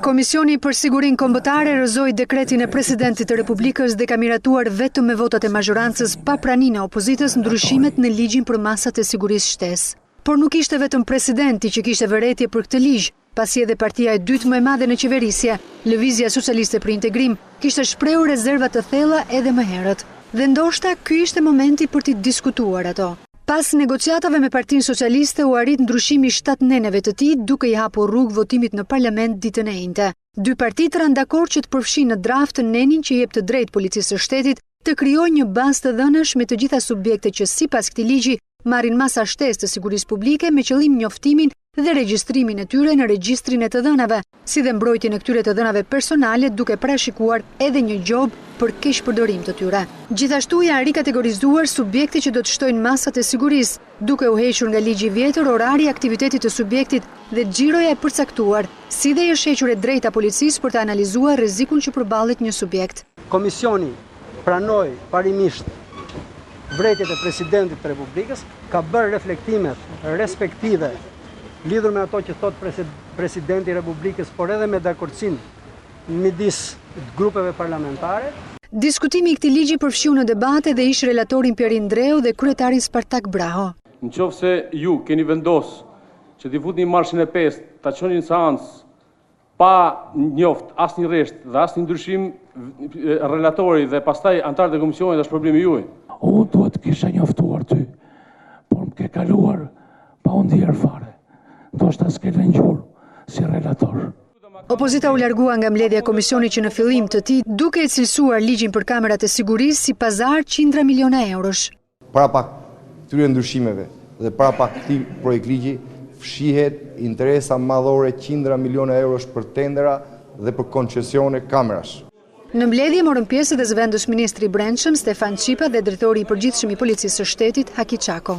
Komisioni për Sigurinë Kombëtare rrëzoi dekretin e Presidentit të Republikës dhe ka miratuar vetëm me votat e mazhorancës pa praninë e opozitës ndryshimet në ligjin për masat e sigurisë shtesë. Por nuk ishte vetëm presidenti që kishte vërejtje për këtë ligj, pasi edhe partia e dytë më e madhe në qeverisje, Lëvizja Socialiste për Integrim, kishte shprehur rezerva të thella edhe më herët. Dhe ndoshta ky ishte momenti për t'i diskutuar ato. Pas negociatave me Partinë Socialiste u arrit ndryshimi 7 neneve të tij, duke i hapur rrugë votimit në parlament ditën e njëjtë. Dy partitë ranë dakord që të përfshinë në draft nenin që jep të drejtë policisë së shtetit të krijojë një bazë të dhënash me të gjitha subjektet që sipas këtij ligji marrin masa shtesë të sigurisë publike me qëllim njoftimin dhe regjistrimin e tyre në regjistrin e të dhënave, si dhe mbrojtjen e këtyre të dhënave personale duke parashikuar edhe një gjobë për keqpërdorim të tyre. Gjithashtu janë rikategorizuar subjekte që do të shtojnë masat e sigurisë, duke u hequr nga ligji i vjetër orari i aktivitetit të subjektit dhe xhiroja e përcaktuar, si dhe është hequr e drejta policisë për të analizuar rrezikun që përballet një subjekt. Komisioni pranoi parimisht vërejtjet e Presidentit të Republikës, ka bërë reflektimet respektive lidhur me ato që thot Presidenti i Republikës, por edhe me dakordsinë midis grupeve parlamentare. Diskutimi i këtij ligji përfshiu në debate dhe ish relatorin Pjeri Ndreu dhe kryetarin Spartak Braho. Nëse ju keni vendos që t'i futni marshin e 5, ta çoni në seancë pa njoft asnjë rresht dhe asnjë ndryshim relatori dhe pastaj antarët e komisionit, është problemi juaj. Unë duhet kisha njoftuar ty, por më ke kaluar pa u ndier fare. Ndoshta s'ke lëngjur si relator. Opozita u largua nga mbledhja e komisionit që në fillim të tij duke e cilësuar ligjin për kamerat e sigurisë si pazar qindra miliona eurosh. Para pak këtyre ndryshimeve dhe para pak këtij projekt ligji fshihet interesa madhore qindra miliona eurosh për tendera dhe për koncesione kamerash. Në mbledhje morën pjesë edhe zëvendës ministri i Brendshëm Stefan Çipa dhe drejtori i përgjithshëm i Policisë së Shtetit Haki Çako.